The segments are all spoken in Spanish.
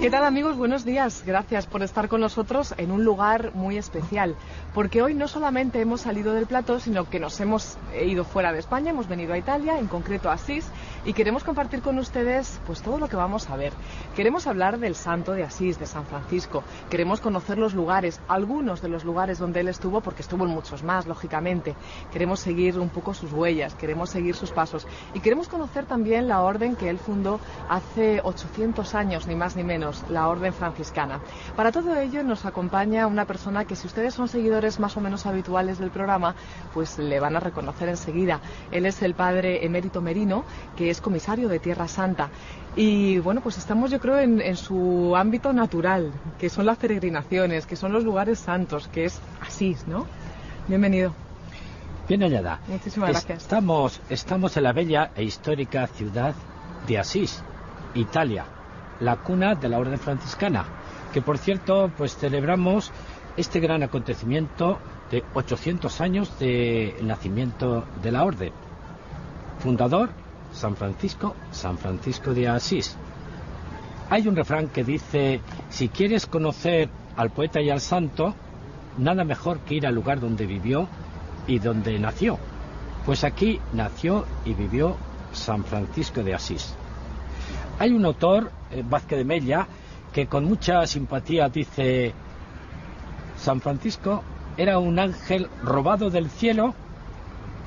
¿Qué tal, amigos? Buenos días. Gracias por estar con nosotros en un lugar muy especial, porque hoy no solamente hemos salido del plató, sino que nos hemos ido fuera de España, hemos venido a Italia, en concreto a Asís, y queremos compartir con ustedes pues todo lo que vamos a ver. Queremos hablar del santo de Asís, de San Francisco. Queremos conocer los lugares, algunos de los lugares donde él estuvo, porque estuvo en muchos más, lógicamente. Queremos seguir un poco sus huellas, queremos seguir sus pasos y queremos conocer también la orden que él fundó hace 800 años, ni más ni menos, la orden franciscana. Para todo ello nos acompaña una persona que, si ustedes son seguidores más o menos habituales del programa, pues le van a reconocer enseguida. Él es el padre Emérito Merino, que es comisario de Tierra Santa. Y bueno, pues estamos, yo creo, en su ámbito natural, que son las peregrinaciones, que son los lugares santos, que es Asís, ¿no? Bienvenido. Bien hallada. Muchísimas gracias. Estamos en la bella e histórica ciudad de Asís, Italia, la cuna de la orden franciscana, que por cierto pues celebramos este gran acontecimiento de 800 años de nacimiento de la orden. Fundador San Francisco de Asís. Hay un refrán que dice: si quieres conocer al poeta y al santo, nada mejor que ir al lugar donde vivió y donde nació. Pues aquí nació y vivió San Francisco de Asís. Hay un autor, Vázquez de Mella, que con mucha simpatía dice: San Francisco era un ángel robado del cielo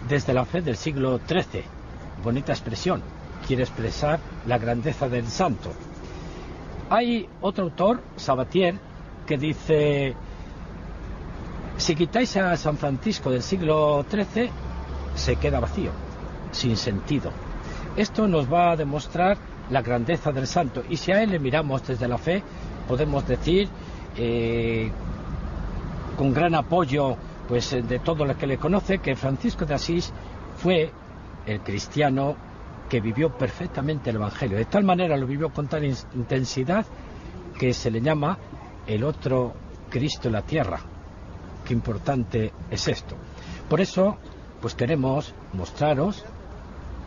desde la fe del siglo XIII. Bonita expresión, quiere expresar la grandeza del santo. Hay otro autor, Sabatier, que dice: si quitáis a San Francisco del siglo XIII, se queda vacío, sin sentido. Esto nos va a demostrar la grandeza del santo, y si a él le miramos desde la fe, podemos decir, con gran apoyo pues de todo lo que le conoce, que Francisco de Asís fue el cristiano que vivió perfectamente el Evangelio. De tal manera lo vivió con tal intensidad que se le llama el otro Cristo en la tierra. Qué importante es esto. Por eso pues queremos mostraros,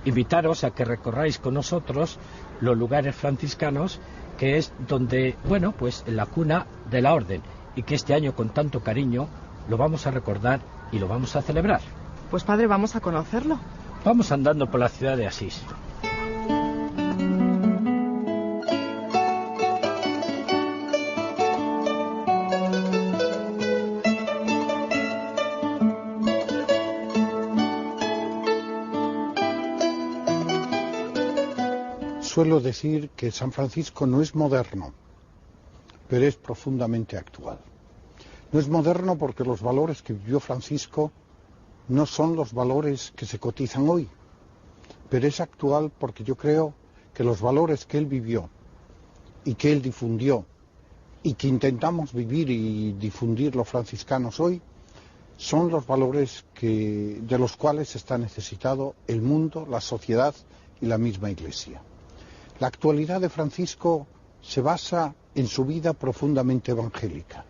invitaros a que recorráis con nosotros los lugares franciscanos, que es donde, bueno, pues en la cuna de la orden, y que este año con tanto cariño lo vamos a recordar y lo vamos a celebrar. Pues padre, vamos a conocerlo. Vamos andando por la ciudad de Asís. Suelo decir que San Francisco no es moderno, pero es profundamente actual. No es moderno porque los valores que vivió Francisco no son los valores que se cotizan hoy, pero es actual porque yo creo que los valores que él vivió y que él difundió y que intentamos vivir y difundir los franciscanos hoy son los valores de los cuales está necesitado el mundo, la sociedad y la misma Iglesia. La actualidad de Francisco se basa en su vida profundamente evangélica.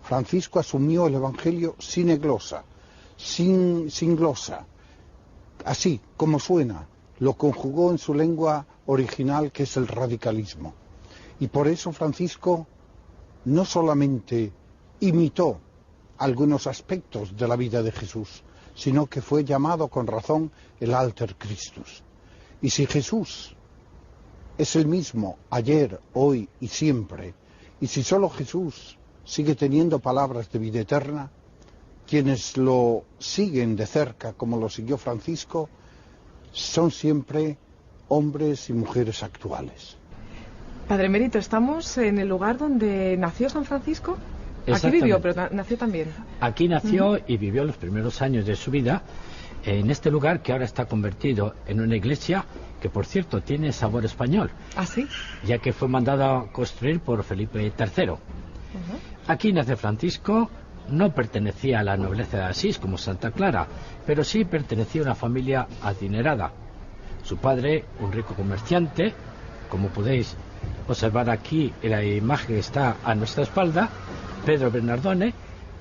Francisco asumió el Evangelio sin glosa, sin glosa, así como suena, lo conjugó en su lengua original, que es el radicalismo. Y por eso Francisco no solamente imitó algunos aspectos de la vida de Jesús, sino que fue llamado con razón el Alter Christus. Y si Jesús es el mismo ayer, hoy y siempre, y si solo Jesús sigue teniendo palabras de vida eterna, quienes lo siguen de cerca, como lo siguió Francisco, son siempre hombres y mujeres actuales. Padre Emérito, ¿estamos en el lugar donde nació San Francisco? Aquí vivió, pero nació también. Aquí nació y vivió los primeros años de su vida en este lugar, que ahora está convertido en una iglesia que, por cierto, tiene sabor español. ¿Ah, sí? Ya que fue mandada a construir por Felipe III. Aquí nace Francisco. No pertenecía a la nobleza de Asís como Santa Clara, pero sí pertenecía a una familia adinerada. Su padre, un rico comerciante, como podéis observar aquí en la imagen que está a nuestra espalda, Pedro Bernardone,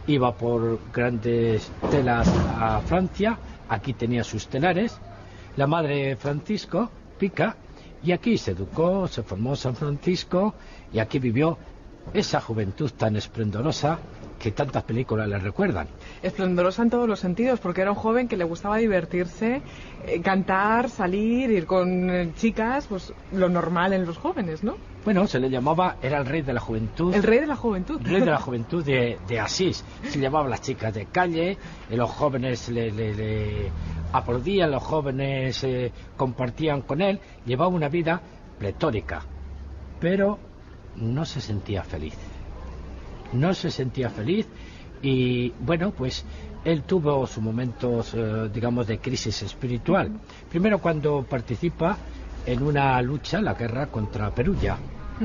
iba por grandes telas a Francia. Aquí tenía sus telares. La madre Francisco, Pica, Y aquí se educó, se formó San Francisco y aquí vivió esa juventud tan esplendorosa que tantas películas le recuerdan. Esplendorosa en todos los sentidos, porque era un joven que le gustaba divertirse, cantar, salir, ir con chicas, pues lo normal en los jóvenes, ¿no? Bueno, se le llamaba, era el rey de la juventud. El rey de la juventud. El rey de la juventud de Asís. Se llamaba a las chicas de calle, los jóvenes le aplaudían, los jóvenes compartían con él, llevaba una vida pletórica, pero no se sentía feliz. No se sentía feliz y, bueno, pues él tuvo sus momentos, digamos, de crisis espiritual. Primero cuando participa en una lucha, la guerra contra Perugia,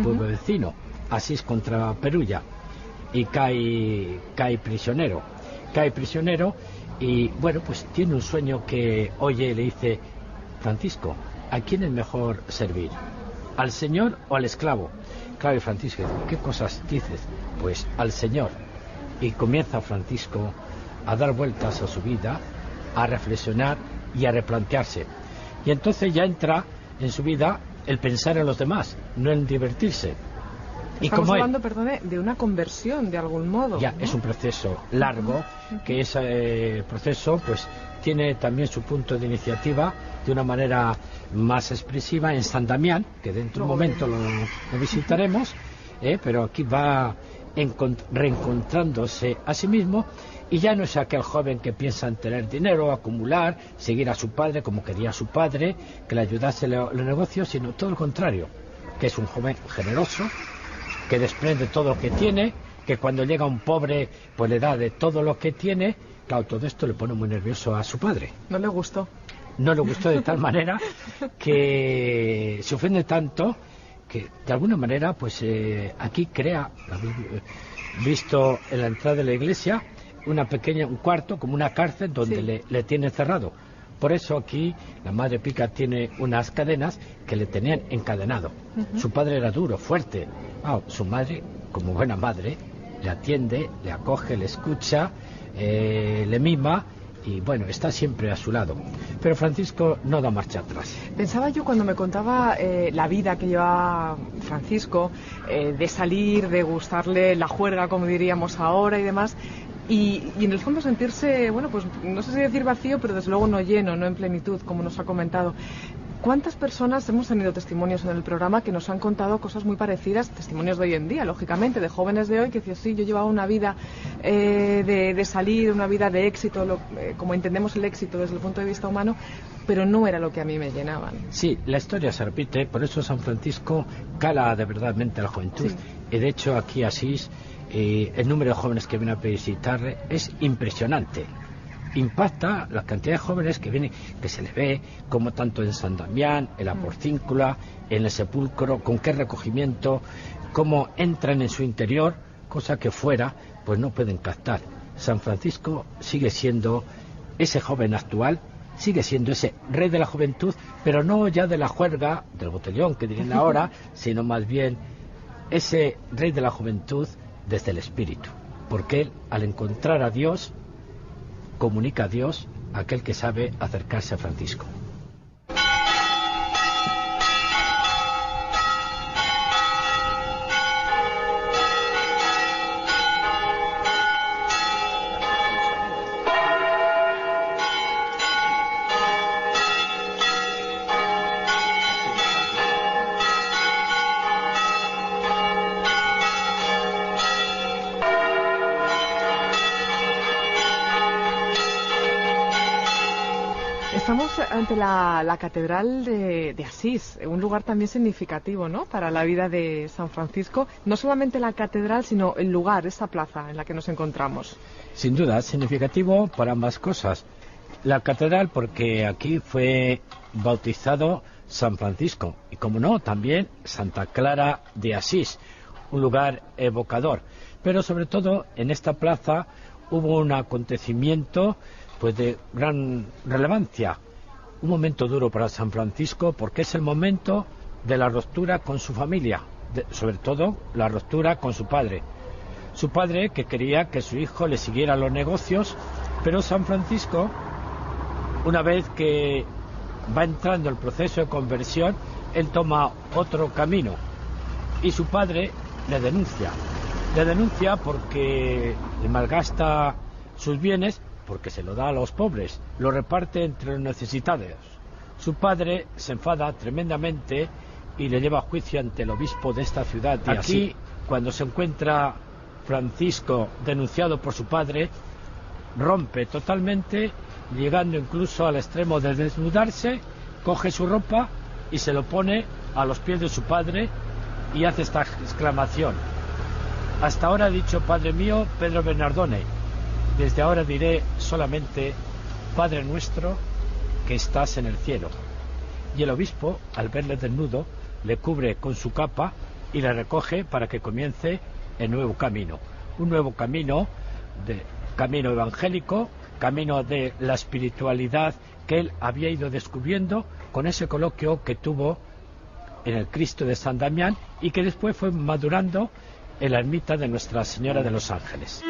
pueblo vecino, Asís contra Perugia, y cae prisionero. Cae prisionero y, bueno, pues tiene un sueño que oye y le dice: Francisco, ¿a quién es mejor servir? ¿Al Señor o al esclavo? Claro, y Francisco, ¿qué cosas dices? Pues al Señor. Y comienza Francisco a dar vueltas a su vida, a reflexionar y a replantearse. Y entonces ya entra en su vida el pensar en los demás, no en divertirse. Estamos hablando, perdone, de una conversión de algún modo. Ya, ¿no? es un proceso largo, que ese proceso pues tiene también su punto de iniciativa de una manera más expresiva en San Damián, que dentro de un momento lo visitaremos, pero aquí va reencontrándose a sí mismo, y ya no es aquel joven que piensa en tener dinero, acumular, seguir a su padre como quería su padre, que le ayudase en los negocios, sino todo lo contrario, que es un joven generoso, que desprende todo lo que tiene, que cuando llega un pobre pues le da de todo lo que tiene. Claro, todo esto le pone muy nervioso a su padre. ¿No le gustó? No le gustó de tal manera que se ofende tanto que de alguna manera pues aquí crea, visto en la entrada de la iglesia, un cuarto como una cárcel donde le tiene cerrado. Por eso aquí la madre Pica tiene unas cadenas que le tenían encadenado. Su padre era duro, fuerte. Su madre, como buena madre, le atiende, le acoge, le escucha, le mima y, bueno, está siempre a su lado. Pero Francisco no da marcha atrás. Pensaba yo cuando me contaba la vida que lleva Francisco, de salir, de gustarle la juerga, como diríamos ahora y demás, y en el fondo sentirse, bueno, pues no sé si decir vacío, pero desde luego no lleno, no en plenitud, como nos ha comentado. ¿Cuántas personas hemos tenido testimonios en el programa que nos han contado cosas muy parecidas, testimonios de hoy en día, lógicamente, de jóvenes de hoy que decían: sí, yo llevaba una vida de salir, una vida de éxito, como entendemos el éxito desde el punto de vista humano, pero no era lo que a mí me llenaban? Sí, la historia se repite, por eso San Francisco cala de verdadmente a la juventud. Sí. Y de hecho aquí Asís, el número de jóvenes que vienen a visitarle es impresionante. Impacta la cantidad de jóvenes que vienen, que se le ve como tanto en San Damián, en la Porcíncula, en el sepulcro, con qué recogimiento, cómo entran en su interior, cosa que fuera pues no pueden captar. San Francisco sigue siendo ese joven actual, sigue siendo ese rey de la juventud, pero no ya de la juerga, del botellón que dirían ahora, sino más bien ese rey de la juventud desde el espíritu, porque él, al encontrar a Dios, comunica a Dios a aquel que sabe acercarse a Francisco. Estamos ante la Catedral de Asís, un lugar también significativo, ¿no?, para la vida de San Francisco. No solamente la catedral, sino el lugar, esa plaza en la que nos encontramos. Sin duda, es significativo por ambas cosas. La catedral porque aquí fue bautizado San Francisco y, como no, también Santa Clara de Asís, un lugar evocador. Pero sobre todo en esta plaza hubo un acontecimiento pues de gran relevancia, un momento duro para San Francisco, porque es el momento de la ruptura con su familia, sobre todo la ruptura con su padre que quería que su hijo le siguiera los negocios, pero San Francisco, una vez que va entrando el proceso de conversión, él toma otro camino y su padre le denuncia. Le denuncia porque le malgasta sus bienes, porque se lo da a los pobres, lo reparte entre los necesitados. Su padre se enfada tremendamente y le lleva a juicio ante el obispo de esta ciudad de Asís. Aquí, cuando se encuentra Francisco denunciado por su padre, rompe totalmente, llegando incluso al extremo de desnudarse, coge su ropa y se lo pone a los pies de su padre y hace esta exclamación: hasta ahora ha dicho Padre mío Pedro Bernardone, desde ahora diré solamente Padre nuestro que estás en el cielo. Y el obispo, al verle desnudo, le cubre con su capa y le recoge para que comience el nuevo camino, un nuevo camino camino evangélico, camino de la espiritualidad que él había ido descubriendo con ese coloquio que tuvo en el Cristo de San Damián y que después fue madurando en la ermita de Nuestra Señora de los Ángeles.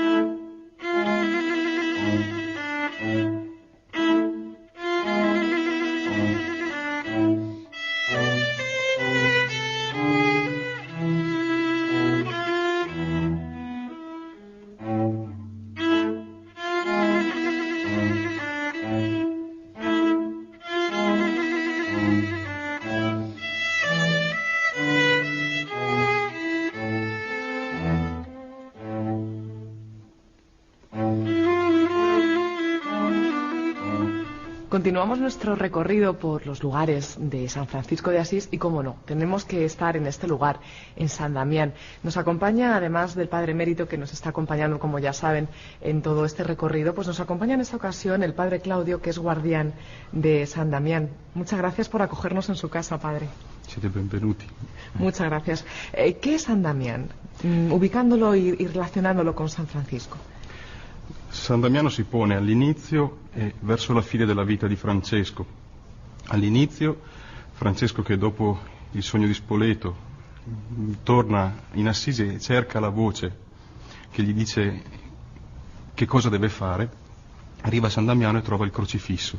Continuamos nuestro recorrido por los lugares de San Francisco de Asís y, cómo no, tenemos que estar en este lugar, en San Damián. Nos acompaña, además del Padre Emérito, que nos está acompañando, como ya saben, en todo este recorrido, pues nos acompaña en esta ocasión el Padre Claudio, que es guardián de San Damián. Muchas gracias por acogernos en su casa, Padre. Siete benvenuti. Muchas gracias. ¿Qué es San Damián? Ubicándolo y relacionándolo con San Francisco. San Damiano si pone all'inizio e verso la fine della vita di Francesco. All'inizio, Francesco, che dopo il sogno di Spoleto torna in Assisi e cerca la voce che gli dice che cosa deve fare, arriva a San Damiano e trova il crocifisso.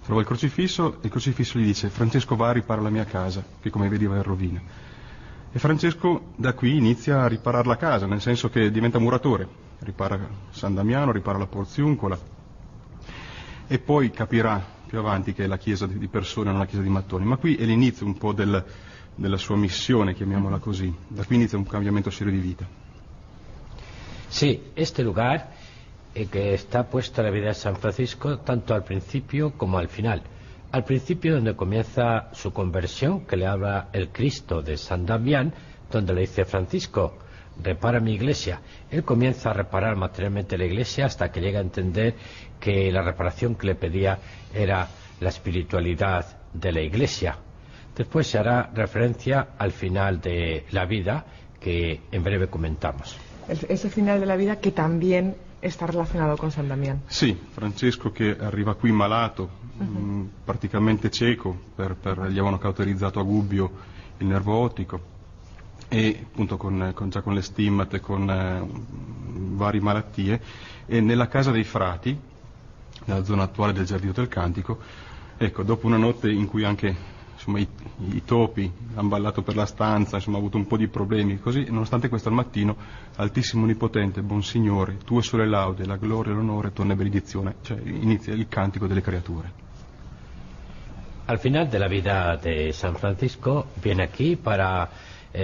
Trova il crocifisso e il crocifisso gli dice: Francesco, va a ripara la mia casa, che come vedi va in rovina. E Francesco da qui inizia a riparare la casa, nel senso che diventa muratore. Ripara San Damiano, ripara la Porziuncola e poi capirà più avanti che è la chiesa di persone, non la chiesa di mattoni, ma qui è l'inizio un po' della sua missione, chiamiamola così. Da qui inizia un cambiamento serio di vita. Sí, este lugar que está puesto en la vida de San Francisco tanto al principio como al final. Al principio, donde comienza su conversión, que le habla el Cristo de San Damián, donde le dice: Francisco, repara mi iglesia. Él comienza a reparar materialmente la iglesia hasta que llega a entender que la reparación que le pedía era la espiritualidad de la iglesia. Después se hará referencia al final de la vida, que en breve comentamos. Ese final de la vida que también está relacionado con San Damián. Sì, Francesco che arriva qui malato, praticamente cieco, gli avevano cauterizzato a Gubbio il nervo ottico, e appunto già con le stimmate, con varie malattie, e nella casa dei frati, nella zona attuale del Giardino del Cantico, ecco, dopo una notte in cui anche insomma, i topi hanno ballato per la stanza, insomma ha avuto un po' di problemi, così, nonostante questo al mattino: Altissimo Onnipotente, buon Signore, tue sole laude, la gloria e l'onore, torna e benedizione, cioè inizia il cantico delle creature. Al final de la vida de San Francisco viene aquí para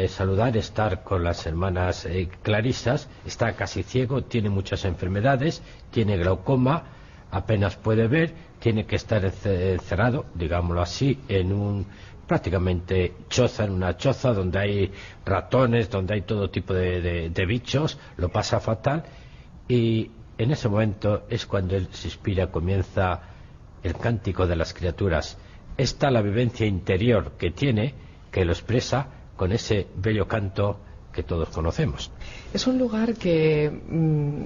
saludar, estar con las hermanas clarisas. Está casi ciego, tiene muchas enfermedades, tiene glaucoma, apenas puede ver, tiene que estar encerrado, digámoslo así, en un prácticamente choza, en una choza donde hay ratones, donde hay todo tipo de bichos, lo pasa fatal, y en ese momento es cuando él se inspira, comienza el cántico de las criaturas. Esta la vivencia interior que tiene, que lo expresa con ese bello canto que todos conocemos. Es un lugar que,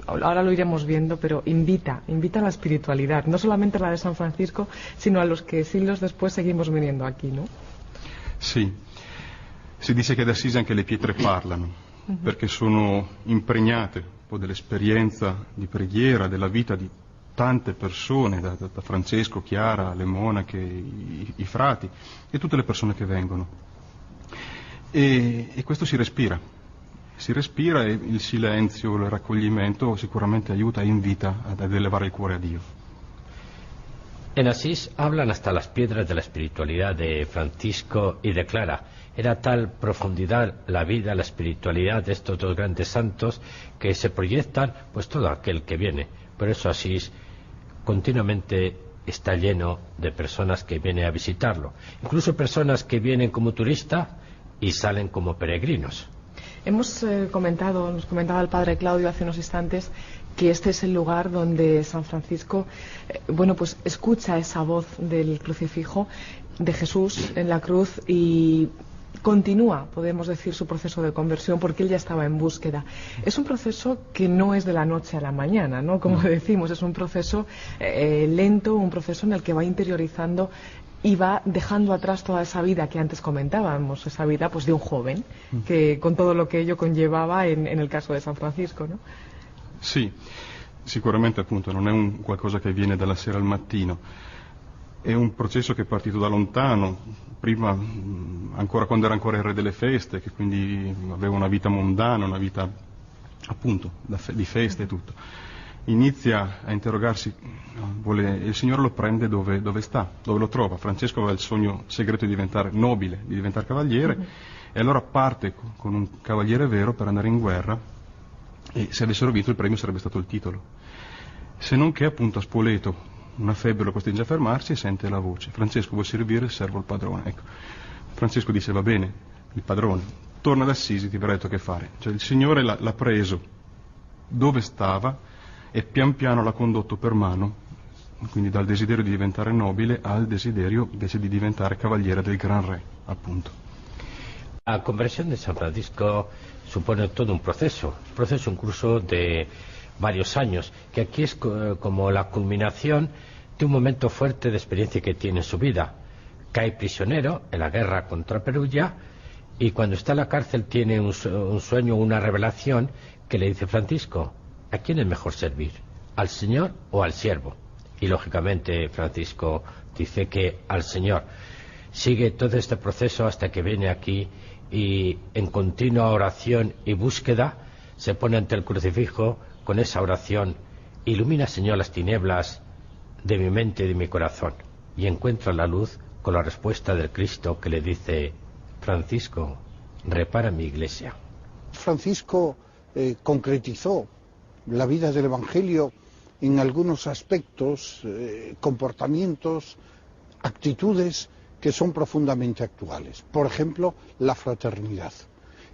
ahora lo iremos viendo, pero invita a la espiritualidad, no solamente la de San Francisco, sino a los que siglos después seguimos viniendo aquí, ¿no? Sì, si dice che ad Assisi anche le pietre parlano, perché sono impregnate un po' dell'esperienza di preghiera, della vita di tante persone, da Francesco, Chiara, le monache, i frati e tutte le persone che vengono. E questo si respira e il silenzio, il raccoglimento sicuramente aiuta e invita ad elevare il cuore a Dio. En Asís hablan hasta las piedras de la espiritualidad de Francisco y de Clara. Era tal profundidad la vida, la espiritualidad de estos dos grandes santos que se proyectan pues todo aquel que viene. Por eso Asís continuamente está lleno de personas que vienen a visitarlo. Incluso personas que vienen como turistas y salen como peregrinos. Nos comentaba el padre Claudio hace unos instantes que este es el lugar donde San Francisco, pues escucha esa voz del crucifijo de Jesús en la cruz y continúa, podemos decir, su proceso de conversión porque él ya estaba en búsqueda. Es un proceso que no es de la noche a la mañana, ¿no? Como decimos, es un proceso lento, un proceso en el que va interiorizando y va dejando atrás toda esa vida que antes comentábamos, esa vida pues de un joven, que con todo lo que ello conllevava en el caso de San Francisco, ¿no? Sì, sicuramente appunto non è un qualcosa che viene dalla sera al mattino, è un processo che è partito da lontano, prima ancora quando era ancora il re delle feste, che quindi aveva una vita mondana, una vita appunto di feste e tutto. Inizia a interrogarsi, il Signore lo prende dove sta, dove lo trova. Francesco aveva il sogno segreto di diventare nobile, di diventare cavaliere, e allora parte con un cavaliere vero per andare in guerra, e se avessero vinto il premio sarebbe stato il titolo. Se non che appunto a Spoleto una febbre lo costringe a fermarsi e sente la voce: Francesco, vuoi servire il servo al padrone? Ecco, Francesco dice: va bene, il padrone, torna ad Assisi, ti verrà detto che fare. Cioè il Signore l'ha preso dove stava e pian piano l'ha condotto per mano, quindi dal desiderio di diventare nobile al desiderio invece di diventare cavaliere del gran re, appunto. La conversión de San Francisco supone todo un proceso incluso de varios años, que aquí es como la culminación de un momento fuerte de experiencia que tiene en su vida. Cae prisionero en la guerra contra Perugia y cuando está en la cárcel tiene un sueño, una revelación que le dice: Francisco, ¿a quién es mejor servir? ¿Al Señor o al siervo? Y lógicamente Francisco dice que al Señor. Sigue todo este proceso hasta que viene aquí y en continua oración y búsqueda se pone ante el crucifijo con esa oración: ilumina, Señor, las tinieblas de mi mente y de mi corazón, y encuentra la luz con la respuesta del Cristo que le dice: Francisco, repara mi iglesia. Francisco concretizó la vida del Evangelio en algunos aspectos, comportamientos, actitudes que son profundamente actuales. Por ejemplo, la fraternidad.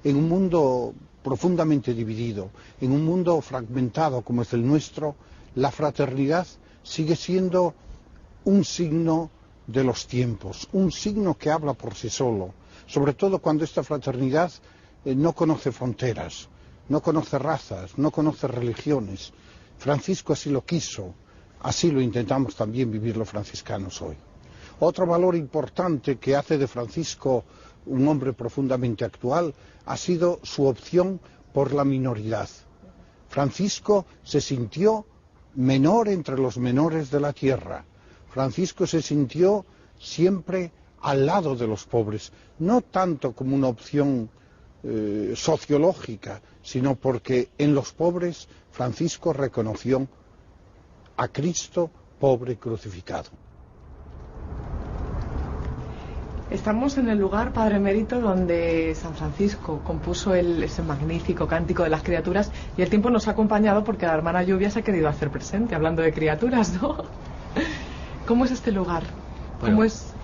En un mundo profundamente dividido, en un mundo fragmentado como es el nuestro, la fraternidad sigue siendo un signo de los tiempos, un signo que habla por sí solo, sobre todo cuando esta fraternidad no conoce fronteras, no conoce razas, no conoce religiones. Francisco así lo quiso, así lo intentamos también vivir los franciscanos hoy. Otro valor importante que hace de Francisco un hombre profundamente actual ha sido su opción por la minoridad. Francisco se sintió menor entre los menores de la tierra. Francisco se sintió siempre al lado de los pobres, no tanto como una opción sociológica, sino porque en los pobres Francisco reconoció a Cristo pobre crucificado. Estamos en el lugar, Padre Emérito, donde San Francisco compuso ese magnífico cántico de las criaturas, y el tiempo nos ha acompañado porque la hermana Lluvia se ha querido hacer presente, hablando de criaturas, ¿no? ¿Cómo es este lugar? ¿Cómo es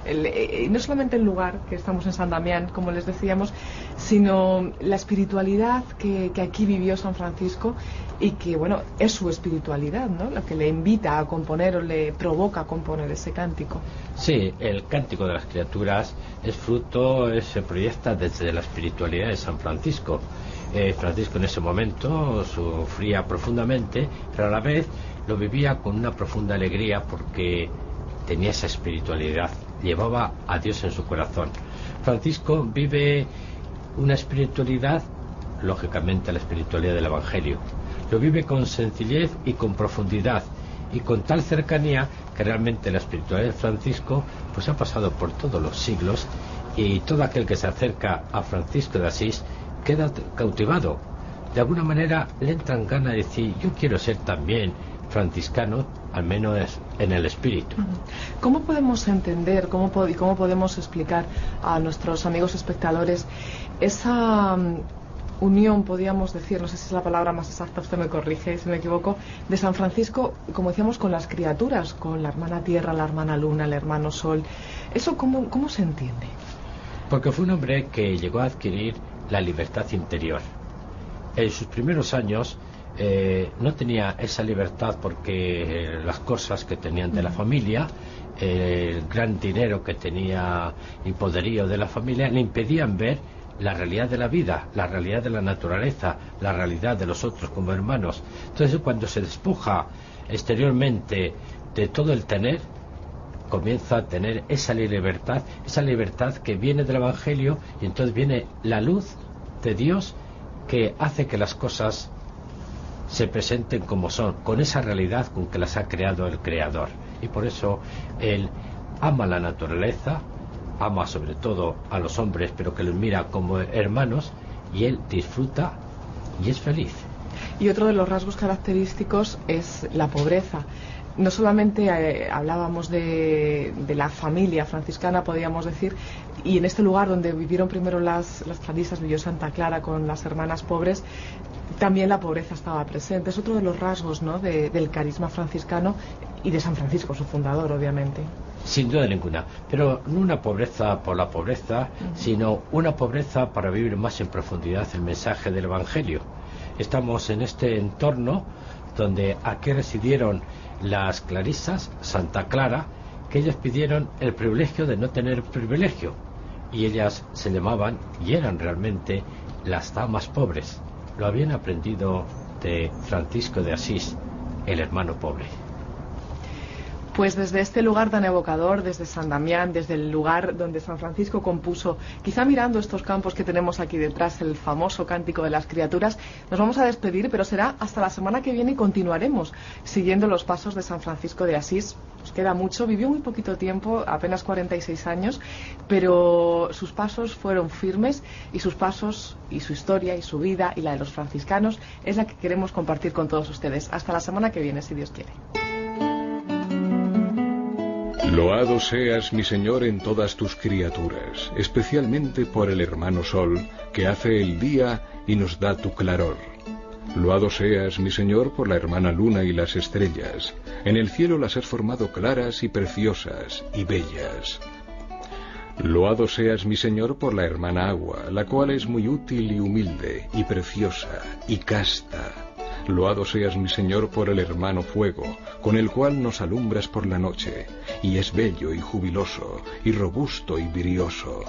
no solamente el lugar, que estamos en San Damián, como les decíamos, sino la espiritualidad que aquí vivió San Francisco y que, bueno, es su espiritualidad, ¿no?, la que le invita a componer o le provoca a componer ese cántico? Sí, el cántico de las criaturas es fruto, se proyecta desde la espiritualidad de San Francisco. Francisco en ese momento sufría profundamente, pero a la vez lo vivía con una profunda alegría porque tenía esa espiritualidad, llevaba a Dios en su corazón. Francisco vive una espiritualidad, lógicamente la espiritualidad del Evangelio. Lo vive con sencillez y con profundidad, y con tal cercanía que realmente la espiritualidad de Francisco pues ha pasado por todos los siglos, y todo aquel que se acerca a Francisco de Asís queda cautivado. De alguna manera le entran ganas de decir, yo quiero ser también franciscano, al menos en el espíritu. ¿Cómo podemos entender, cómo podemos explicar a nuestros amigos espectadores esa unión, podríamos decir, no sé si es la palabra más exacta, usted me corrige si me equivoco, de San Francisco, como decíamos, con las criaturas, con la hermana Tierra, la hermana Luna, el hermano Sol? ¿Eso cómo se entiende? Porque fue un hombre que llegó a adquirir la libertad interior. En sus primeros años no tenía esa libertad porque las cosas que tenían de la familia, el gran dinero que tenía y poderío de la familia, le impedían ver la realidad de la vida, la realidad de la naturaleza, la realidad de los otros como hermanos. Entonces, cuando se despoja exteriormente de todo el tener, comienza a tener esa libertad que viene del Evangelio, y entonces viene la luz de Dios que hace que las cosas se presenten como son, con esa realidad con que las ha creado el Creador. Y por eso él ama la naturaleza, ama sobre todo a los hombres, pero que los mira como hermanos, y él disfruta y es feliz. Y otro de los rasgos característicos es la pobreza. No solamente hablábamos de la familia franciscana, podríamos decir, y en este lugar donde vivieron primero las clarisas, vivió Santa Clara con las hermanas pobres, también la pobreza estaba presente. Es otro de los rasgos, ¿no?, del carisma franciscano y de San Francisco, su fundador, obviamente. Sin duda ninguna, pero no una pobreza por la pobreza, sino una pobreza para vivir más en profundidad el mensaje del Evangelio. Estamos en este entorno donde aquí residieron las clarisas, Santa Clara, que ellas pidieron el privilegio de no tener privilegio, y ellas se llamaban y eran realmente las damas pobres. Lo habían aprendido de Francisco de Asís, el hermano pobre. Pues desde este lugar tan evocador, desde San Damián, desde el lugar donde San Francisco compuso, quizá mirando estos campos que tenemos aquí detrás, el famoso Cántico de las Criaturas, nos vamos a despedir, pero será hasta la semana que viene y continuaremos siguiendo los pasos de San Francisco de Asís. Nos queda mucho, vivió muy poquito tiempo, apenas 46 años, pero sus pasos fueron firmes, y sus pasos y su historia y su vida y la de los franciscanos es la que queremos compartir con todos ustedes. Hasta la semana que viene, si Dios quiere. Loado seas, mi Señor, en todas tus criaturas, especialmente por el hermano Sol, que hace el día y nos da tu claror. Loado seas, mi Señor, por la hermana Luna y las estrellas. En el cielo las has formado claras y preciosas y bellas. Loado seas, mi Señor, por la hermana Agua, la cual es muy útil y humilde, y preciosa, y casta. Loado seas, mi Señor, por el hermano Fuego, con el cual nos alumbras por la noche, y es bello y jubiloso, y robusto y virioso.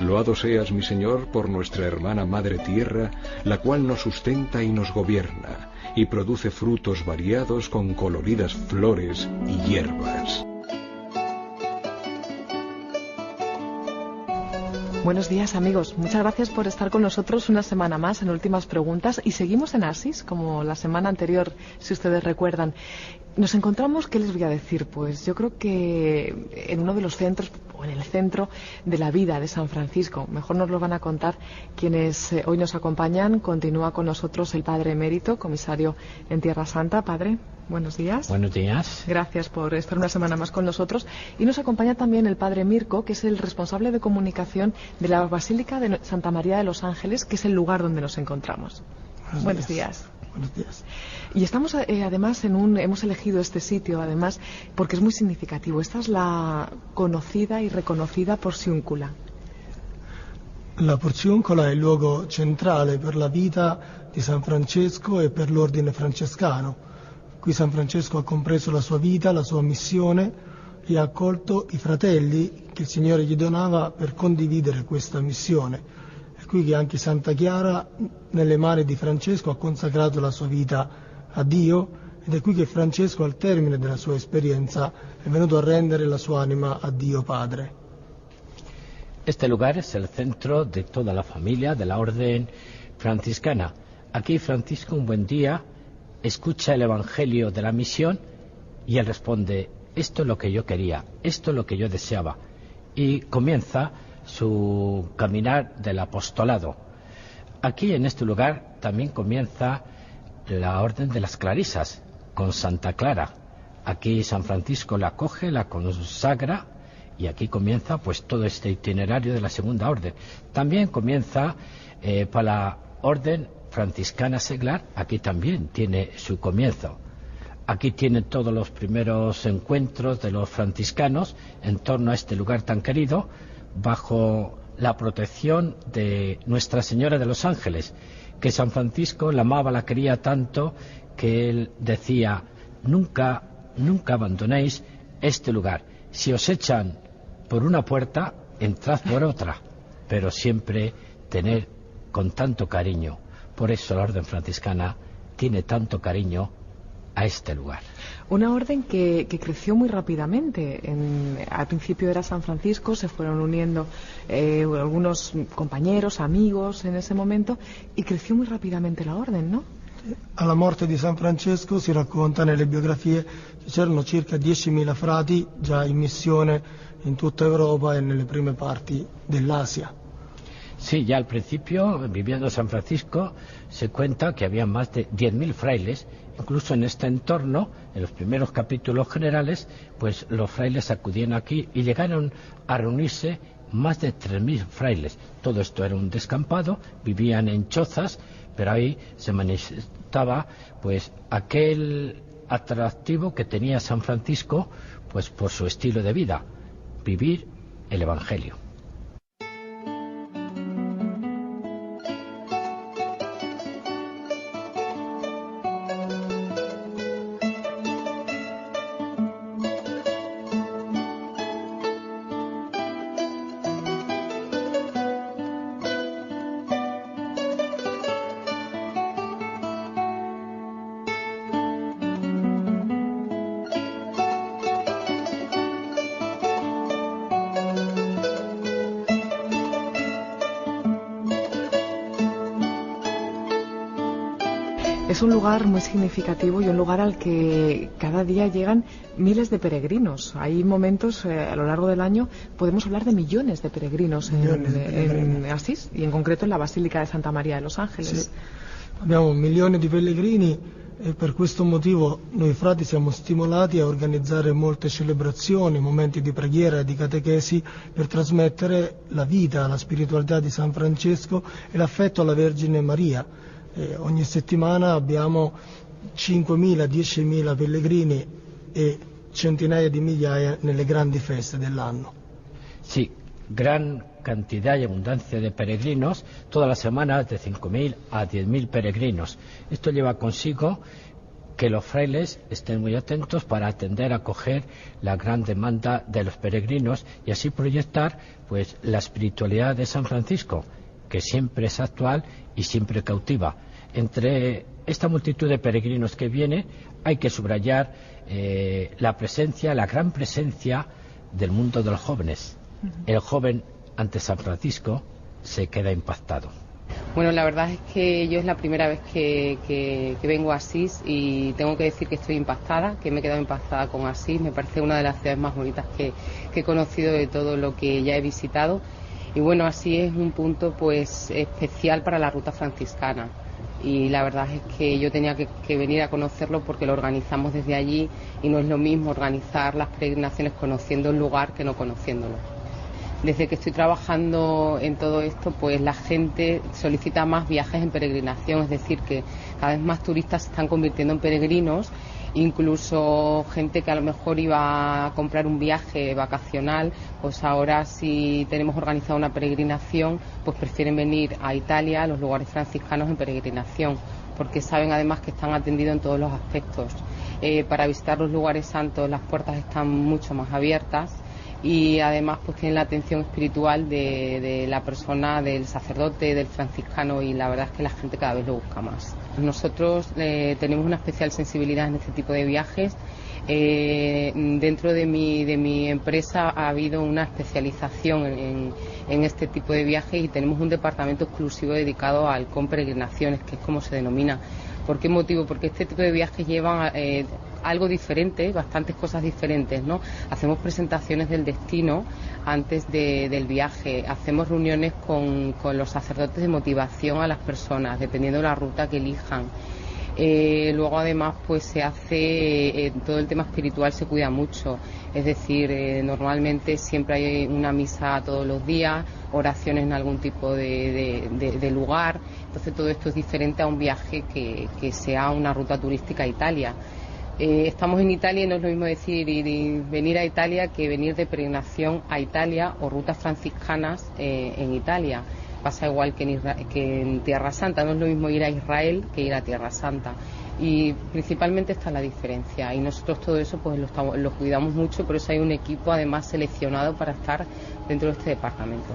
Loado seas, mi Señor, por nuestra hermana Madre Tierra, la cual nos sustenta y nos gobierna, y produce frutos variados con coloridas flores y hierbas. Buenos días, amigos. Muchas gracias por estar con nosotros una semana más en Últimas Preguntas, y seguimos en Asís, como la semana anterior, si ustedes recuerdan. Nos encontramos, ¿qué les voy a decir? Pues yo creo que en uno de los centros, o en el centro de la vida de San Francisco. Mejor nos lo van a contar quienes hoy nos acompañan. Continúa con nosotros el Padre Emérito, comisario en Tierra Santa. Padre, buenos días. Buenos días. Gracias por estar una semana más con nosotros. Y nos acompaña también el Padre Mirko, que es el responsable de comunicación de la Basílica de Santa María de los Ángeles, que es el lugar donde nos encontramos. Buenos días. Buenos días. Y estamos además hemos elegido este sitio además porque es muy significativo. Esta es la conocida y reconocida Porciúncula. La Porciúncula è il luogo centrale per la vita di San Francesco e per l'ordine francescano. Qui San Francesco ha compreso la sua vita, la sua missione, e ha accolto i fratelli che il Signore gli donava per condividere questa missione. È qui che anche Santa Chiara, nelle mani di Francesco, ha consacrato la sua vita a Dio, ed è qui che Francesco, al termine della sua esperienza, è venuto a rendere la sua anima a Dio Padre. Este lugar es el centro de toda la familia de la orden franciscana. Aquí Francisco un buen día escucha el Evangelio de la misión Y él responde: esto es lo que yo quería, esto es lo que yo deseaba. Y comienza su caminar del apostolado. Aquí en este lugar también comienza la Orden de las Clarisas, con Santa Clara. Aquí San Francisco la acoge, la consagra, y aquí comienza pues todo este itinerario de la Segunda Orden. También comienza para la Orden Franciscana Seglar, aquí también tiene su comienzo. Aquí tienen todos los primeros encuentros de los franciscanos en torno a este lugar tan querido, bajo la protección de Nuestra Señora de los Ángeles, que San Francisco la amaba, la quería tanto, que él decía: nunca abandonéis este lugar. Si os echan por una puerta, entrad por otra, pero siempre tener con tanto cariño. Por eso la Orden Franciscana tiene tanto cariño a este lugar. Una orden que creció muy rápidamente. Al principio era San Francisco, se fueron uniendo algunos compañeros, amigos en ese momento, y creció muy rápidamente la orden, ¿no? Alla morte di San Francesco si racconta nelle biografie che c'erano circa 10.000 frati già in missione in tutta Europa e nelle prime parti dell'Asia. Sí, ya al principio, viviendo San Francisco, se cuenta que había más de 10.000 frailes. Incluso en este entorno, en los primeros capítulos generales, pues los frailes acudían aquí y llegaron a reunirse más de 3.000 frailes. Todo esto era un descampado, vivían en chozas, pero ahí se manifestaba pues aquel atractivo que tenía San Francisco, pues por su estilo de vida, vivir el Evangelio. Es un lugar muy significativo y un lugar al que cada día llegan miles de peregrinos. Hay momentos a lo largo del año, podemos hablar de millones de peregrinos en Asís y en concreto en la Basílica de Santa María de los Ángeles. Sì. Abbiamo milioni di pellegrini e per questo motivo noi frati siamo stimolati a organizzare molte celebrazioni, momenti di preghiera e di catechesi per trasmettere la vita, la spiritualità di San Francesco e l'affetto alla Vergine Maria. Ogni settimana abbiamo 5.000, 10.000 pellegrini e centinaia di migliaia nelle grandi feste dell'anno. Sí, gran cantidad y abundancia de peregrinos, todas las semanas de 5.000 a 10.000 peregrinos. Esto lleva consigo que los frailes estén muy atentos para atender a acoger la gran demanda de los peregrinos y así proyectar pues la espiritualidad de San Francisco, que siempre es actual y siempre cautiva. Entre esta multitud de peregrinos que viene hay que subrayar la presencia, la gran presencia del mundo de los jóvenes. El joven ante San Francisco se queda impactado. Bueno, la verdad es que yo es la primera vez que vengo a Asís y tengo que decir que estoy impactada, que me he quedado impactada con Asís. Me parece una de las ciudades más bonitas que he conocido de todo lo que ya he visitado. Y bueno, así es un punto pues especial para la ruta franciscana y la verdad es que yo tenía que venir a conocerlo porque lo organizamos desde allí y no es lo mismo organizar las peregrinaciones conociendo el lugar que no conociéndolo. Desde que estoy trabajando en todo esto, pues la gente solicita más viajes en peregrinación, es decir, que cada vez más turistas se están convirtiendo en peregrinos. Incluso gente que a lo mejor iba a comprar un viaje vacacional, pues ahora si tenemos organizada una peregrinación, pues prefieren venir a Italia, a los lugares franciscanos en peregrinación, porque saben además que están atendidos en todos los aspectos. Para visitar los lugares santos las puertas están mucho más abiertas y además pues tienen la atención espiritual de la persona, del sacerdote, del franciscano y la verdad es que la gente cada vez lo busca más. Nosotros tenemos una especial sensibilidad en este tipo de viajes. Dentro de mi empresa ha habido una especialización en este tipo de viajes y tenemos un departamento exclusivo dedicado al con peregrinaciones, que es como se denomina, ¿Por qué motivo? Porque este tipo de viajes llevan algo diferente, bastantes cosas diferentes, ¿no? Hacemos presentaciones del destino antes del viaje, hacemos reuniones con los sacerdotes de motivación a las personas, dependiendo de la ruta que elijan. Luego además pues se hace todo el tema espiritual, se cuida mucho, es decir, normalmente siempre hay una misa todos los días, oraciones en algún tipo de lugar, entonces todo esto es diferente a un viaje que sea una ruta turística a Italia. Estamos en Italia y no es lo mismo decir venir a Italia que venir de peregrinación a Italia o rutas franciscanas en Italia. Pasa igual que en Tierra Santa, no es lo mismo ir a Israel que ir a Tierra Santa. Y principalmente está la diferencia. Y nosotros todo eso pues lo cuidamos mucho, por eso hay un equipo además seleccionado para estar dentro de este departamento.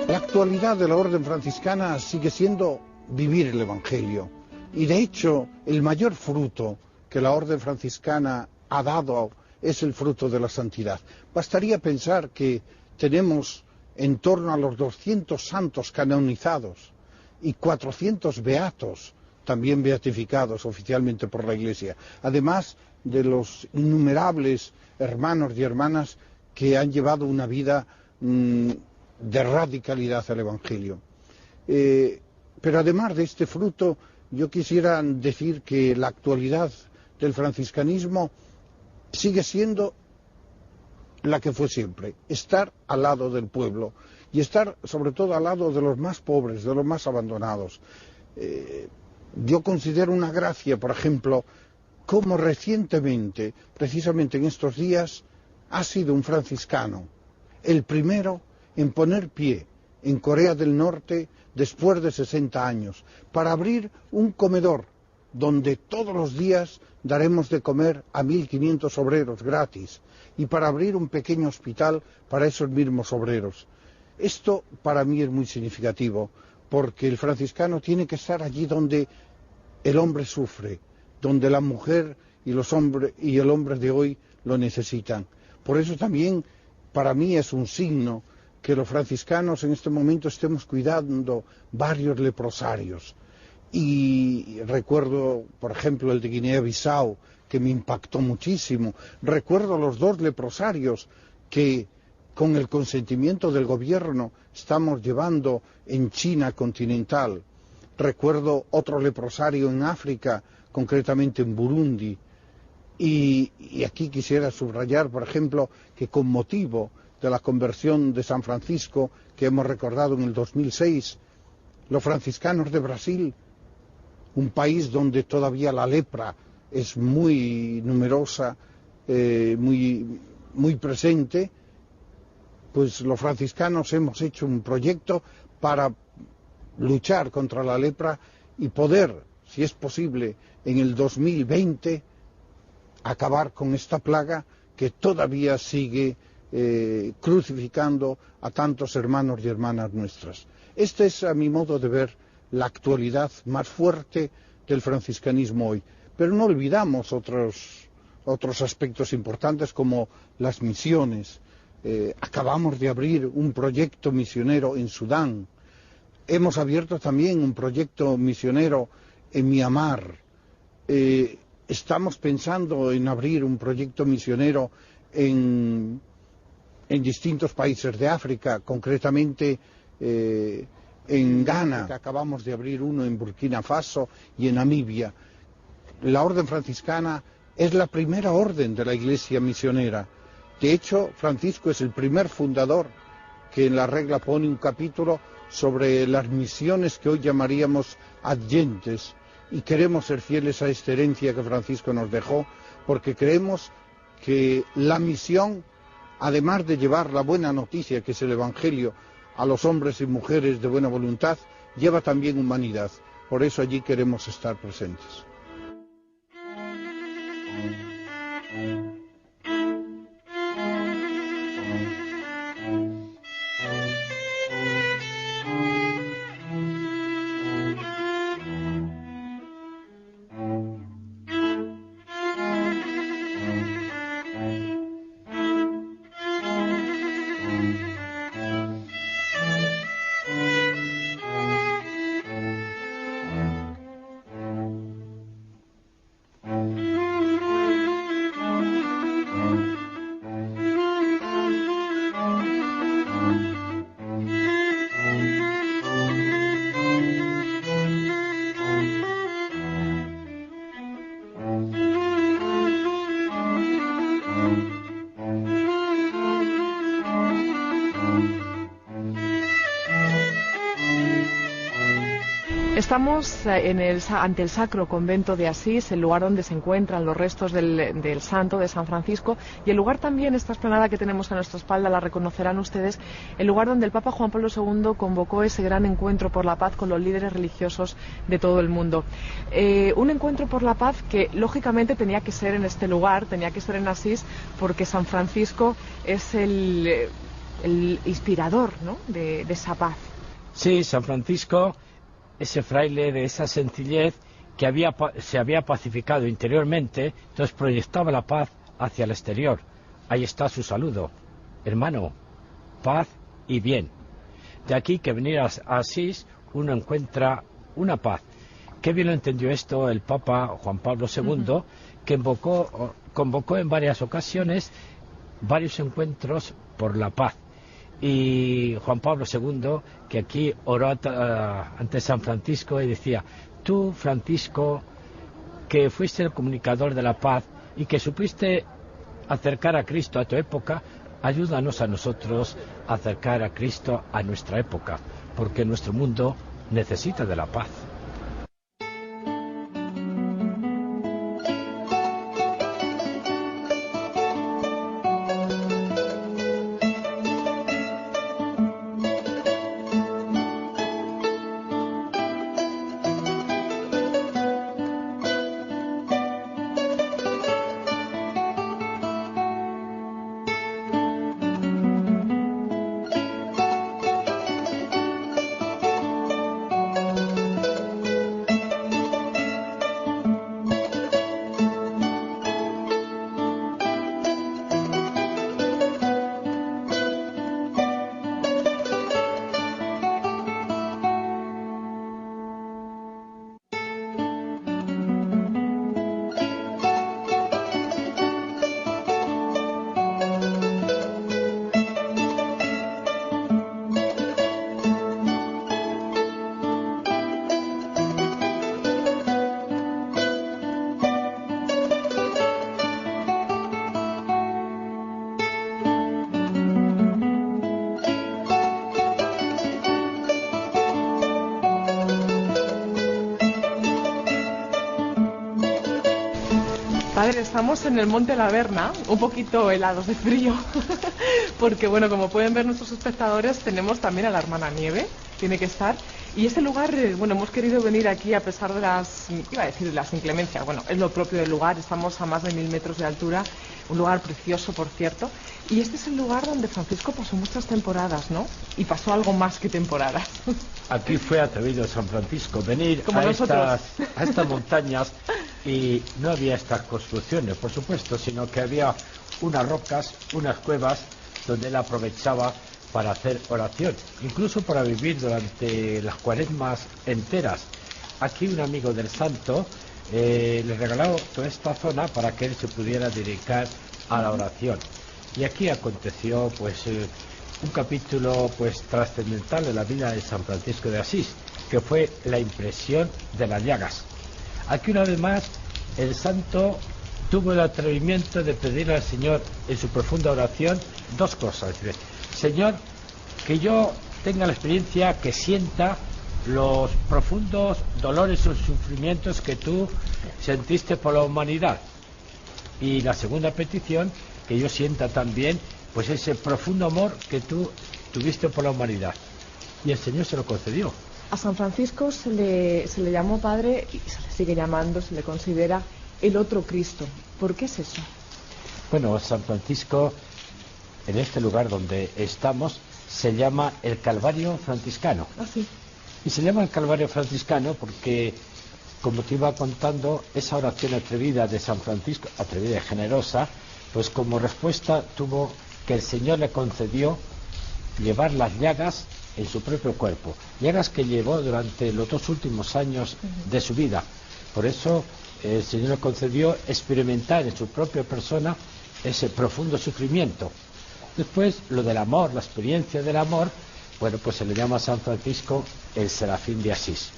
La actualidad de la Orden Franciscana sigue siendo vivir el Evangelio. Y de hecho, el mayor fruto que la Orden Franciscana ha dado es el fruto de la santidad. Bastaría pensar que tenemos en torno a los 200 santos canonizados y 400 beatos, también beatificados oficialmente por la Iglesia, además de los innumerables hermanos y hermanas que han llevado una vida de radicalidad al Evangelio. Pero además de este fruto, yo quisiera decir que la actualidad del franciscanismo sigue siendo la que fue siempre, estar al lado del pueblo y estar sobre todo al lado de los más pobres, de los más abandonados. Yo considero una gracia, por ejemplo, cómo recientemente, precisamente en estos días, ha sido un franciscano el primero en poner pie en Corea del Norte después de 60 años, para abrir un comedor donde todos los días daremos de comer a 1.500 obreros gratis, y para abrir un pequeño hospital para esos mismos obreros. Esto para mí es muy significativo, porque el franciscano tiene que estar allí donde el hombre sufre, donde la mujer y el hombre de hoy lo necesitan. Por eso también para mí es un signo que los franciscanos en este momento estemos cuidando varios leprosarios. Y recuerdo, por ejemplo, el de Guinea-Bissau, que me impactó muchísimo. Recuerdo los 2 leprosarios que, con el consentimiento del gobierno, estamos llevando en China continental. Recuerdo otro leprosario en África, concretamente en Burundi. Y aquí quisiera subrayar, por ejemplo, que con motivo de la conversión de San Francisco, que hemos recordado en el 2006, los franciscanos de Brasil, un país donde todavía la lepra es muy numerosa, muy presente, pues los franciscanos hemos hecho un proyecto para luchar contra la lepra y poder, si es posible, en el 2020 acabar con esta plaga que todavía sigue crucificando a tantos hermanos y hermanas nuestras. Esta es, a mi modo de ver, la actualidad más fuerte del franciscanismo hoy. Pero no olvidamos otros aspectos importantes como las misiones. Acabamos de abrir un proyecto misionero en Sudán. Hemos abierto también un proyecto misionero en Myanmar. Estamos pensando en abrir un proyecto misionero en distintos países de África, concretamente en Ghana. Acabamos de abrir uno en Burkina Faso y en Namibia. La Orden Franciscana es la primera orden de la Iglesia misionera. De hecho, Francisco es el primer fundador que en la regla pone un capítulo sobre las misiones que hoy llamaríamos adyentes, y queremos ser fieles a esta herencia que Francisco nos dejó, porque creemos que la misión, además de llevar la buena noticia que es el Evangelio a los hombres y mujeres de buena voluntad, lleva también humanidad. Por eso allí queremos estar presentes. Estamos ante el Sacro Convento de Asís, el lugar donde se encuentran los restos del santo de San Francisco, y el lugar también, esta explanada que tenemos a nuestra espalda, la reconocerán ustedes, el lugar donde el Papa Juan Pablo II convocó ese gran encuentro por la paz con los líderes religiosos de todo el mundo. Un encuentro por la paz que lógicamente tenía que ser en este lugar, tenía que ser en Asís, porque San Francisco es el inspirador, ¿no?, de esa paz. Sí, San Francisco, ese fraile de esa sencillez que se había pacificado interiormente, entonces proyectaba la paz hacia el exterior. Ahí está su saludo: hermano, paz y bien. De aquí que venir a Asís uno encuentra una paz. Qué bien lo entendió esto el Papa Juan Pablo II, que convocó en varias ocasiones varios encuentros por la paz. Y Juan Pablo II, que aquí oró ante San Francisco y decía: tú, Francisco, que fuiste el comunicador de la paz y que supiste acercar a Cristo a tu época, ayúdanos a nosotros a acercar a Cristo a nuestra época, porque nuestro mundo necesita de la paz. Padre, estamos en el Monte La Verna, un poquito helados de frío, porque bueno, como pueden ver nuestros espectadores, tenemos también a la hermana Nieve, tiene que estar, y este lugar, bueno, hemos querido venir aquí a pesar de las inclemencias, bueno, es lo propio del lugar, estamos a más de 1000 metros de altura, un lugar precioso, por cierto, y este es el lugar donde Francisco pasó muchas temporadas, ¿no? Y pasó algo más que temporadas. Aquí fue atrevido San Francisco venir a estas montañas, y no había estas construcciones, por supuesto, sino que había unas rocas, unas cuevas, donde él aprovechaba para hacer oración, incluso para vivir durante las cuaresmas enteras. Aquí un amigo del santo le regaló toda esta zona para que él se pudiera dedicar a la oración. Y aquí aconteció un capítulo trascendental de la vida de San Francisco de Asís, que fue la impresión de las llagas. Aquí una vez más el santo tuvo el atrevimiento de pedirle al Señor en su profunda oración dos cosas. Señor, que yo tenga la experiencia, que sienta los profundos dolores o sufrimientos que tú sentiste por la humanidad. Y la segunda petición, que yo sienta también ese profundo amor que tú tuviste por la humanidad. Y el Señor se lo concedió. A San Francisco se le llamó padre, y se le sigue llamando, se le considera el otro Cristo. ¿Por qué es eso? Bueno, San Francisco, en este lugar donde estamos, se llama el Calvario franciscano. ¿Ah, sí? Y se llama el Calvario franciscano porque, como te iba contando, esa oración atrevida de San Francisco, atrevida y generosa, pues como respuesta tuvo que el Señor le concedió llevar las llagas en su propio cuerpo, llagas que llevó durante los 2 últimos años de su vida. Por eso el Señor le concedió experimentar en su propia persona ese profundo sufrimiento. Después, lo del amor, la experiencia del amor, se le llama a San Francisco el Serafín de Asís.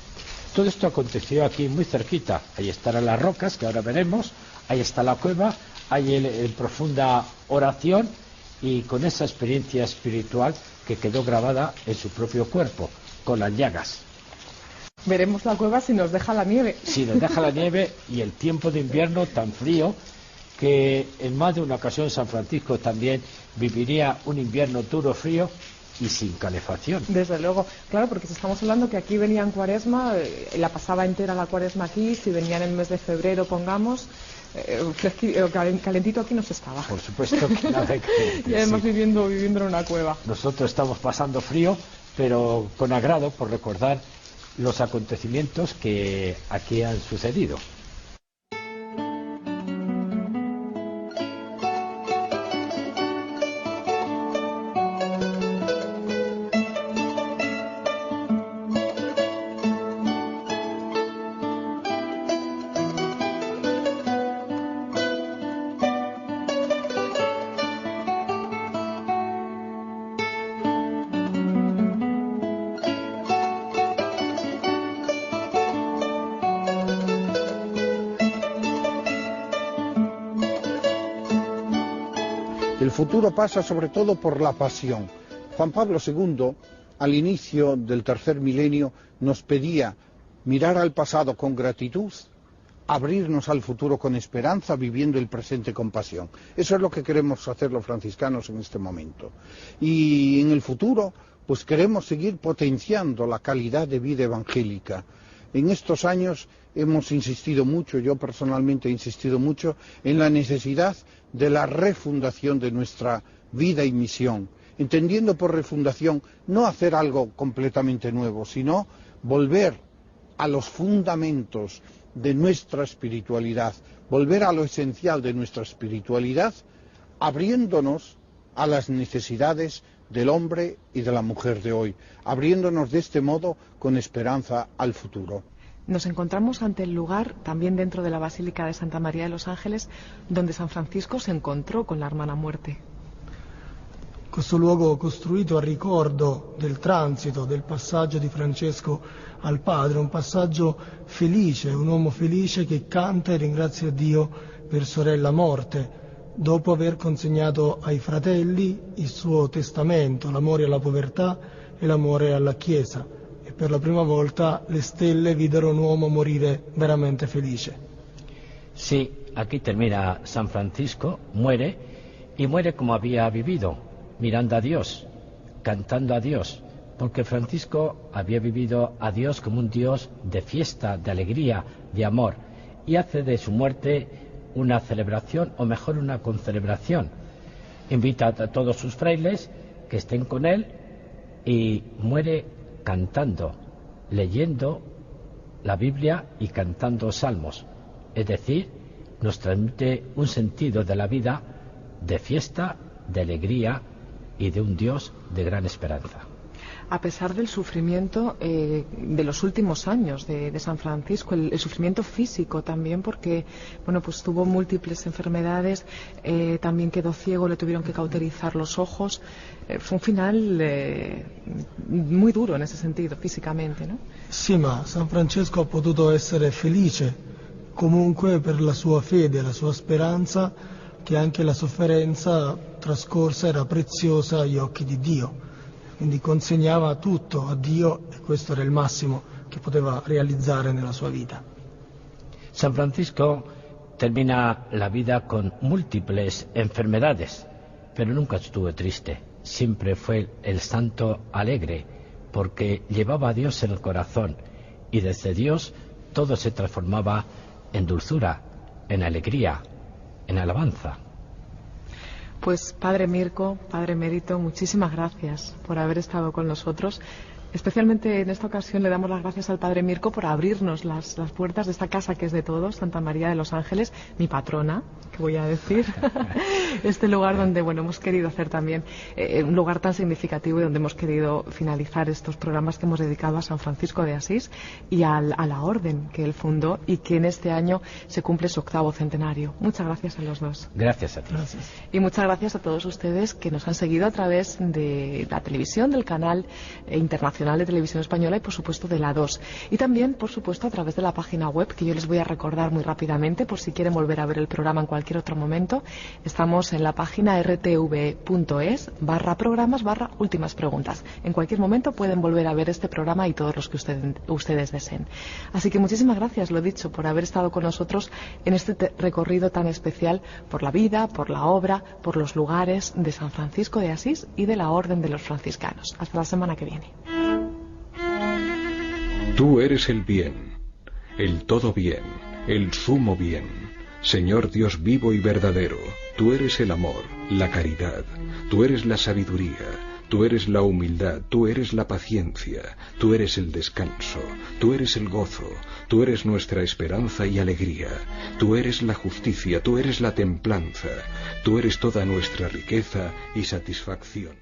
Todo esto aconteció aquí muy cerquita. Ahí estarán las rocas, que ahora veremos, ahí está la cueva, ahí en profunda oración y con esa experiencia espiritual que quedó grabada en su propio cuerpo, con las llagas. Veremos la cueva si nos deja la nieve. Si nos deja la nieve y el tiempo de invierno tan frío que en más de una ocasión San Francisco también viviría un invierno duro, frío y sin calefacción. Desde luego, claro, porque si estamos hablando que aquí venía en cuaresma, la pasaba entera la cuaresma aquí, si venía en el mes de febrero, pongamos, calentito aquí no se estaba. Por supuesto que nada que y además sí. viviendo en una cueva. Nosotros estamos pasando frío, pero con agrado por recordar los acontecimientos que aquí han sucedido. El futuro pasa sobre todo por la pasión. Juan Pablo II, al inicio del tercer milenio, nos pedía mirar al pasado con gratitud, abrirnos al futuro con esperanza, viviendo el presente con pasión. Eso es lo que queremos hacer los franciscanos en este momento. Y en el futuro, pues queremos seguir potenciando la calidad de vida evangélica. En estos años hemos insistido mucho, yo personalmente he insistido mucho, en la necesidad de la refundación de nuestra vida y misión, entendiendo por refundación no hacer algo completamente nuevo, sino volver a los fundamentos de nuestra espiritualidad, volver a lo esencial de nuestra espiritualidad, abriéndonos a las necesidades del hombre y de la mujer de hoy, abriéndonos de este modo con esperanza al futuro. Nos encontramos ante el lugar, también dentro de la Basílica de Santa María de los Ángeles, donde San Francisco se encontró con la hermana muerte. Questo luogo costruito a ricordo del transito, del passaggio di Francesco al Padre, un passaggio felice, un uomo felice che canta e ringrazia Dio per sorella morte, dopo aver consegnato ai fratelli il suo testamento, l'amore alla povertà e l'amore alla Chiesa. E per la prima volta le stelle videro un uomo morire veramente felice. Sí, aquí termina San Francisco, muere, y muere como había vivido, mirando a Dios, cantando a Dios, porque Francisco había vivido a Dios como un Dios de fiesta, de alegría, de amor, y hace de su muerte una celebración, o mejor una concelebración. Invita a todos sus frailes que estén con él y muere cantando, leyendo la Biblia y cantando salmos. Es decir, nos transmite un sentido de la vida de fiesta, de alegría y de un Dios de gran esperanza. A pesar del sufrimiento de los últimos años de San Francisco, el sufrimiento físico también, porque bueno, pues tuvo múltiples enfermedades, también quedó ciego, le tuvieron que cauterizar los ojos. Fue un final muy duro en ese sentido, físicamente, ¿no? Sì, ma San Francesco ha potuto essere felice comunque per la sua fede, la sua speranza, che anche la sofferenza trascorsa era preziosa agli occhi di Dio. Quindi consegnava tutto a Dio e questo era il massimo che poteva realizzare nella sua vita. San Francisco termina la vida con múltiples enfermedades, pero nunca estuvo triste. Siempre fue el santo alegre, porque llevaba a Dios en el corazón y desde Dios todo se transformaba en dulzura, en alegría, en alabanza. Pues Padre Mirko, Padre Emérito, muchísimas gracias por haber estado con nosotros. Especialmente en esta ocasión le damos las gracias al Padre Mirko por abrirnos las puertas de esta casa que es de todos, Santa María de los Ángeles, mi patrona, que voy a decir, este lugar donde bueno hemos querido hacer también un lugar tan significativo y donde hemos querido finalizar estos programas que hemos dedicado a San Francisco de Asís y a la orden que él fundó y que en este año se cumple su 8º centenario. Muchas gracias a los dos. Gracias a ti. Gracias. Y muchas gracias a todos ustedes que nos han seguido a través de la televisión, del canal internacional Nacional de Televisión Española y por supuesto de la 2. Y también, por supuesto, a través de la página web, que yo les voy a recordar muy rápidamente por si quieren volver a ver el programa en cualquier otro momento. Estamos en la página rtv.es/programas/últimas preguntas. En cualquier momento pueden volver a ver este programa y todos los que ustedes deseen. Así que muchísimas gracias, lo dicho, por haber estado con nosotros en este recorrido tan especial por la vida, por la obra, por los lugares de San Francisco de Asís y de la Orden de los Franciscanos. Hasta la semana que viene. Tú eres el bien, el todo bien, el sumo bien, Señor Dios vivo y verdadero. Tú eres el amor, la caridad, tú eres la sabiduría, tú eres la humildad, tú eres la paciencia, tú eres el descanso, tú eres el gozo, tú eres nuestra esperanza y alegría, tú eres la justicia, tú eres la templanza, tú eres toda nuestra riqueza y satisfacción.